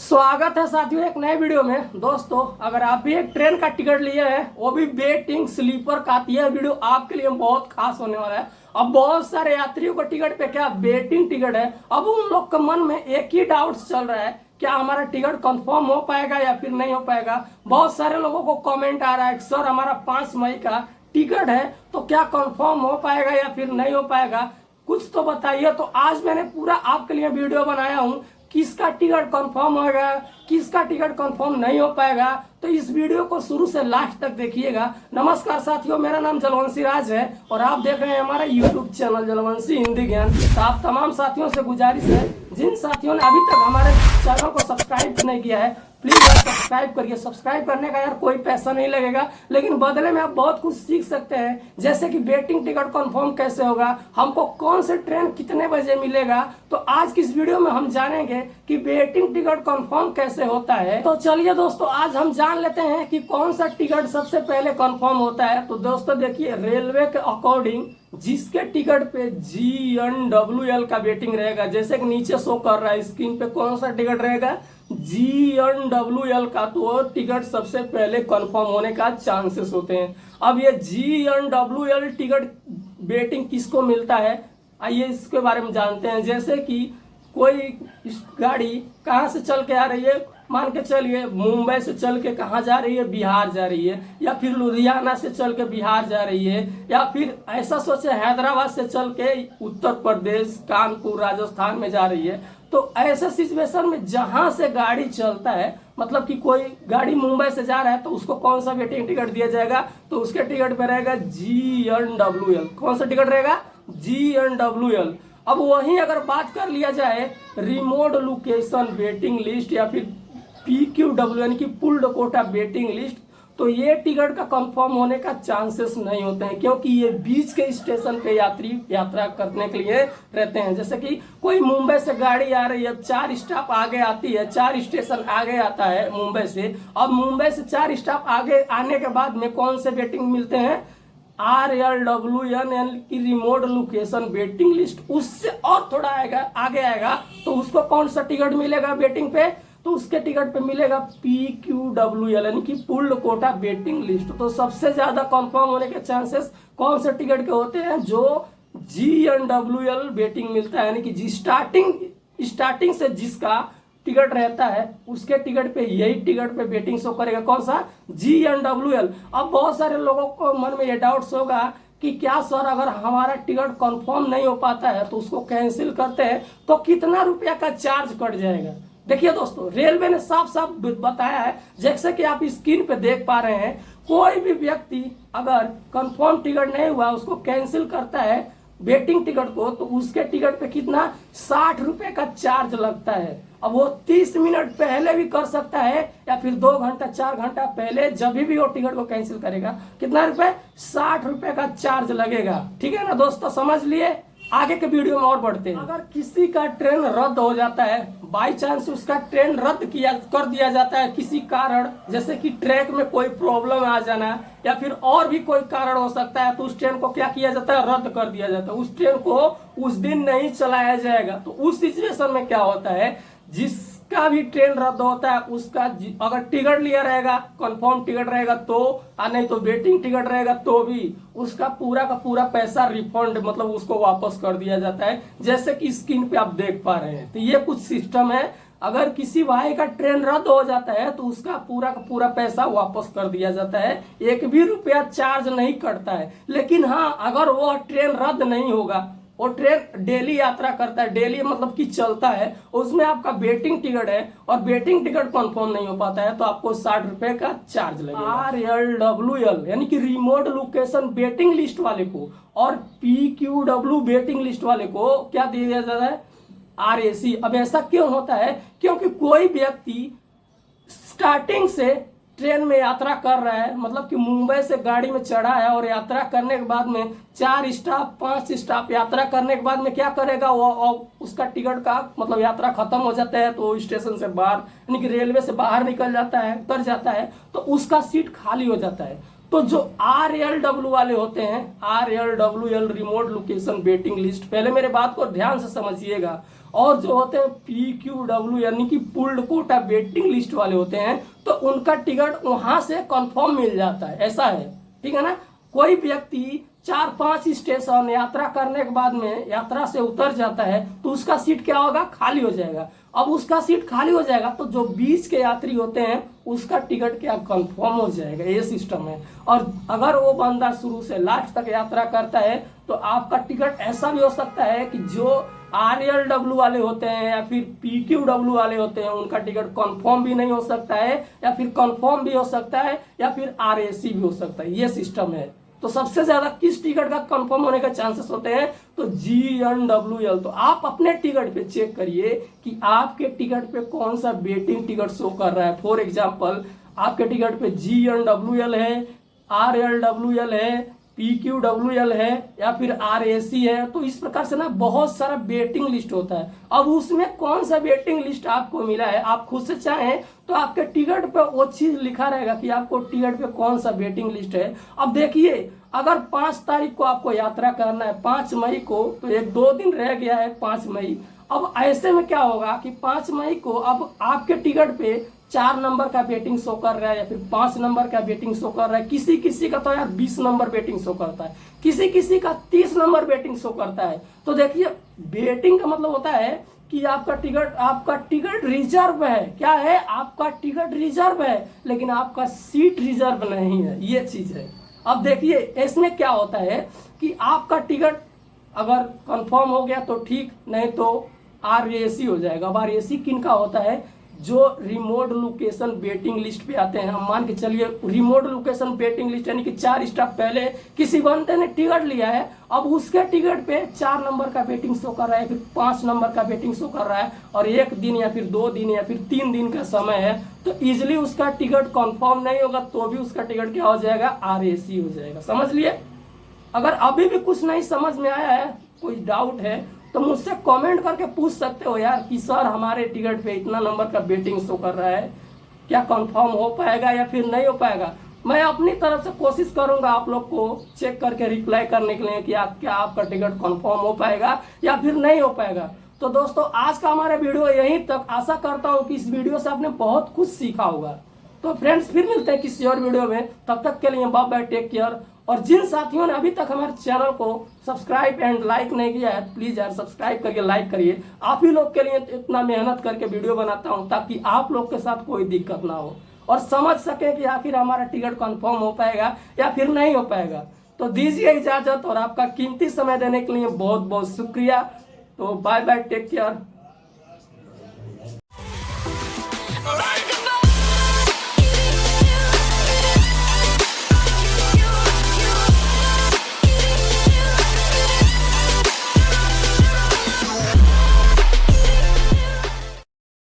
स्वागत है साथियों एक नए वीडियो में। दोस्तों अगर आप भी एक ट्रेन का टिकट लिए हैं, वो भी वेटिंग स्लीपर का, तो यह वीडियो आपके लिए बहुत खास होने वाला है। अब बहुत सारे यात्रियों को टिकट पे क्या वेटिंग टिकट है, अब उन लोग के मन में एक ही डाउट चल रहा है, क्या हमारा टिकट कंफर्म हो पाएगा या फिर नहीं हो पाएगा। बहुत सारे लोगों को कमेंट आ रहा है सर हमारा 5 मई का टिकट है तो क्या कंफर्म हो पाएगा या फिर नहीं हो पाएगा, कुछ तो बताइए। तो आज मैंने पूरा आपके लिए वीडियो बनाया हूँ, किसका टिकट कंफर्म होगा, किसका टिकट कंफर्म नहीं हो पाएगा। तो इस वीडियो को शुरू से लास्ट तक देखिएगा। नमस्कार साथियों, मेरा नाम जलवंशी राज है और आप देख रहे हैं हमारा यूट्यूब चैनल जलवंशी हिंदी ज्ञान। तो आप तमाम साथियों से गुजारिश है, जिन साथियों ने अभी तक हमारे चैनल को सब्सक्राइब नहीं किया है, प्लीज सब्सक्राइब करिए। सब्सक्राइब करने का यार कोई पैसा नहीं लगेगा, लेकिन बदले में आप बहुत कुछ सीख सकते हैं, जैसे कि वेटिंग टिकट कंफर्म कैसे होगा, हमको कौन से ट्रेन कितने बजे मिलेगा। तो आज की इस वीडियो में हम जानेंगे कि वेटिंग टिकट कंफर्म कैसे होता है। तो चलिए दोस्तों आज हम जान लेते हैं कि कौन सा टिकट सबसे पहले कंफर्म होता है। तो दोस्तों देखिए, रेलवे के अकॉर्डिंग जिसके टिकट पे GNWL का वेटिंग रहेगा, जैसे कि नीचे शो कर रहा है स्क्रीन पे, कौन सा टिकट रहेगा GNWL का, तो वो टिकट सबसे पहले कंफर्म होने का चांसेस होते हैं। अब ये GNWL टिकट वेटिंग किसको मिलता है, आइए इसके बारे में जानते हैं। जैसे कि कोई गाड़ी कहाँ से चल के आ रही है, मान के चलिए मुंबई से चल के कहाँ जा रही है, बिहार जा रही है, या फिर लुधियाना से चल के बिहार जा रही है, या फिर ऐसा सोचे हैदराबाद से चल के उत्तर प्रदेश कानपुर राजस्थान में जा रही है। तो ऐसे सिचुएशन में जहां से गाड़ी चलता है, मतलब कि कोई गाड़ी मुंबई से जा रहा है तो उसको कौन सा वेटिंग टिकट दिया जाएगा, तो उसके टिकट पे रहेगा GNWL। कौन सा टिकट रहेगा GNWL। अब वहीं अगर बात कर लिया जाए रिमोट लोकेशन वेटिंग लिस्ट या फिर PQW यानी कि पुल्ड कोटा वेटिंग लिस्ट, तो ये टिकट का कंफर्म होने का चांसेस नहीं होते हैं, क्योंकि ये बीच के स्टेशन पे यात्री यात्रा करने के लिए रहते हैं। जैसे कि कोई मुंबई से गाड़ी आ रही है, 4 स्टॉप आगे आती है, 4 स्टेशन आगे आता है मुंबई से। अब मुंबई से 4 स्टॉप आगे आने के बाद में कौन से वेटिंग मिलते हैं, RLWN यानी कि रिमोट लोकेशन वेटिंग लिस्ट। उससे और थोड़ा आगे आएगा तो उसको कौन सा टिकट मिलेगा वेटिंग पे, तो उसके टिकट पे मिलेगा PQWL यानी कि पुल्ड कोटा वेटिंग लिस्ट। तो सबसे ज्यादा कंफर्म होने के चांसेस कौन से टिकट के होते हैं, जो GNWL वेटिंग मिलता है, यानी कि स्टार्टिंग से जिसका टिकट रहता है उसके टिकट पे, यही टिकट पे वेटिंग शो करेगा, कौन सा GNWL। अब बहुत सारे लोगों को मन में ये डाउट्स होगा कि क्या सर अगर हमारा टिकट कंफर्म नहीं हो पाता है तो उसको कैंसिल करते हैं तो कितना रुपया का चार्ज कट जाएगा। देखिए दोस्तों, रेलवे ने साफ साफ बताया है, जैसे कि आप स्क्रीन पे देख पा रहे हैं, कोई भी व्यक्ति अगर कंफर्म टिकट नहीं हुआ उसको कैंसिल करता है वेटिंग टिकट को, तो उसके टिकट पे कितना 60 रुपए का चार्ज लगता है। अब वो 30 मिनट पहले भी कर सकता है या फिर 2 घंटा 4 घंटा पहले, जब भी वो टिकट को कैंसिल करेगा कितना रुपए, 60 रुपए का चार्ज लगेगा। ठीक है ना दोस्तों, समझ लिए। आगे के वीडियो में और बढ़ते हैं। अगर किसी का ट्रेन रद्द हो जाता है, बाई चांस उसका ट्रेन रद्द कर दिया जाता है किसी कारण, जैसे कि ट्रैक में कोई प्रॉब्लम आ जाना या फिर और भी कोई कारण हो सकता है, तो उस ट्रेन को क्या किया जाता है, रद्द कर दिया जाता है। उस ट्रेन को उस दिन नहीं चलाया जाएगा। तो उस सिचुएशन में क्या होता है, जिसका भी ट्रेन रद्द होता है उसका अगर टिकट लिया रहेगा, कंफर्म टिकट रहेगा तो, नहीं तो वेटिंग टिकट रहेगा तो भी उसका पूरा का पूरा पैसा रिफंड, मतलब उसको वापस कर दिया जाता है, जैसे कि स्क्रीन पे आप देख पा रहे हैं। तो ये कुछ सिस्टम है, अगर किसी भाई का ट्रेन रद्द हो जाता है तो उसका पूरा का पूरा पैसा वापस कर दिया जाता है, 1 भी रुपया चार्ज नहीं कटता है। लेकिन हाँ, अगर वो ट्रेन रद्द नहीं होगा, वो ट्रेन डेली यात्रा करता है, डेली मतलब कि चलता है, उसमें आपका वेटिंग टिकट है और वेटिंग टिकट कंफर्म नहीं हो पाता है, तो आपको 60 रुपए का चार्ज लगेगा। RLWL यानी कि रिमोट लोकेशन वेटिंग लिस्ट वाले को और PQW वेटिंग लिस्ट वाले को क्या दिया जाता है, RAC। अब ऐसा क्यों होता है, क्योंकि कोई व्यक्ति स्टार्टिंग से ट्रेन में यात्रा कर रहा है, मतलब कि मुंबई से गाड़ी में चढ़ा है और यात्रा करने के बाद में 4 स्टॉप 5 स्टॉप यात्रा करने के बाद में क्या करेगा, वो उसका टिकट का मतलब यात्रा खत्म हो जाता है तो स्टेशन से बाहर यानी कि रेलवे से बाहर निकल जाता है, उतर जाता है, तो उसका सीट खाली हो जाता है। तो जो RLW वाले होते हैं, RLWL remote location waiting list, पहले मेरे बात को ध्यान से समझिएगा, और जो होते हैं PQW यानी कि पुल्ड कोटा वेटिंग लिस्ट वाले होते हैं, तो उनका टिकट वहां से कंफर्म मिल जाता है, ऐसा है, ठीक है ना। कोई व्यक्ति 4-5 स्टेशन यात्रा करने के बाद में यात्रा से उतर जाता है तो उसका सीट क्या होगा, खाली हो जाएगा। अब उसका सीट खाली हो जाएगा तो जो बीच के यात्री होते हैं उसका टिकट क्या कंफर्म हो जाएगा, ये सिस्टम है। और अगर वो बंदा शुरू से लास्ट तक यात्रा करता है तो आपका टिकट ऐसा भी हो सकता है कि जो RLW वाले होते हैं या फिर PQW वाले होते हैं उनका टिकट कंफर्म भी नहीं हो सकता है, या फिर कंफर्म भी हो सकता है, या फिर RAC भी हो सकता है, ये सिस्टम है। तो सबसे ज्यादा किस टिकट का कंफर्म होने का चांसेस होते हैं, तो GNWL। तो आप अपने टिकट पे चेक करिए कि आपके टिकट पे कौन सा वेटिंग टिकट शो कर रहा है। फॉर एग्जांपल आपके टिकट पे GNWL है, RLWL है, PQWL है, या फिर RAC है। तो इस प्रकार से ना बहुत सारा वेटिंग लिस्ट होता है। अब उसमें कौन सा वेटिंग लिस्ट आपको मिला है, आप खुद से चाहें तो आपके टिकट पे वो चीज लिखा रहेगा कि आपको टिकट पे कौन सा वेटिंग लिस्ट है। अब देखिए, अगर 5 तारीख को आपको यात्रा करना है, 5 मई को, तो 1-2 दिन रह गया है 5 मई। अब ऐसे में क्या होगा कि 5 मई को अब आपके टिकट पे 4 नंबर का वेटिंग शो कर रहा है, या फिर 5 नंबर का वेटिंग शो कर रहा है। किसी किसी का तो यार 20 नंबर वेटिंग शो करता है, किसी किसी का 30 नंबर वेटिंग शो करता है। तो देखिए, वेटिंग का मतलब होता है कि आपका टिकट रिजर्व है। क्या है, आपका टिकट रिजर्व है, लेकिन आपका सीट रिजर्व नहीं है, ये चीज है। अब देखिए, इसमें क्या होता है कि आपका टिकट अगर कंफर्म हो गया तो ठीक, नहीं तो RAC हो जाएगा। अब RAC किन का होता है, जो रिमोट लोकेशन वेटिंग लिस्ट पे आते हैं। हम मान के चलिए रिमोट लोकेशन वेटिंग लिस्ट यानी कि 4 स्टॉप पहले किसी बंदे ने टिकट लिया है, अब उसके टिकट पे 4 नंबर का वेटिंग शो कर रहा है, फिर 5 नंबर का वेटिंग शो कर रहा है, और 1 दिन या फिर 2 दिन या फिर 3 दिन का समय है, तो इजिली उसका टिकट कंफर्म नहीं होगा तो भी उसका टिकट क्या हो जाएगा, RAC हो जाएगा। समझ लिए। अगर अभी भी कुछ नहीं समझ में आया है, कोई डाउट है, तो मुझसे कमेंट करके पूछ सकते हो यार कि सर हमारे टिकट पे इतना नंबर का वेटिंग शो कर रहा है, क्या कंफर्म हो पाएगा या फिर नहीं हो पाएगा। मैं अपनी तरफ से कोशिश करूंगा आप लोग को चेक करके रिप्लाई करने के लिए कि क्या आपका टिकट कंफर्म हो पाएगा या फिर नहीं हो पाएगा। तो दोस्तों, आज का हमारा वीडियो यहीं तक। आशा करता हूँ कि इस वीडियो से आपने बहुत कुछ सीखा होगा। तो फ्रेंड्स, फिर मिलते हैं किसी और वीडियो में, तब तक के लिए बाय बाय, टेक केयर। और जिन साथियों ने अभी तक हमारे चैनल को सब्सक्राइब एंड लाइक नहीं किया है, प्लीज यार सब्सक्राइब करिए, लाइक करिए। आप ही लोग के लिए इतना मेहनत करके वीडियो बनाता हूं ताकि आप लोग के साथ कोई दिक्कत ना हो और समझ सके कि आखिर हमारा टिकट कंफर्म हो पाएगा या फिर नहीं हो पाएगा। तो दीजिए इजाजत, और आपका कीमती समय देने के लिए बहुत बहुत शुक्रिया। तो बाय बाय, टेक केयर।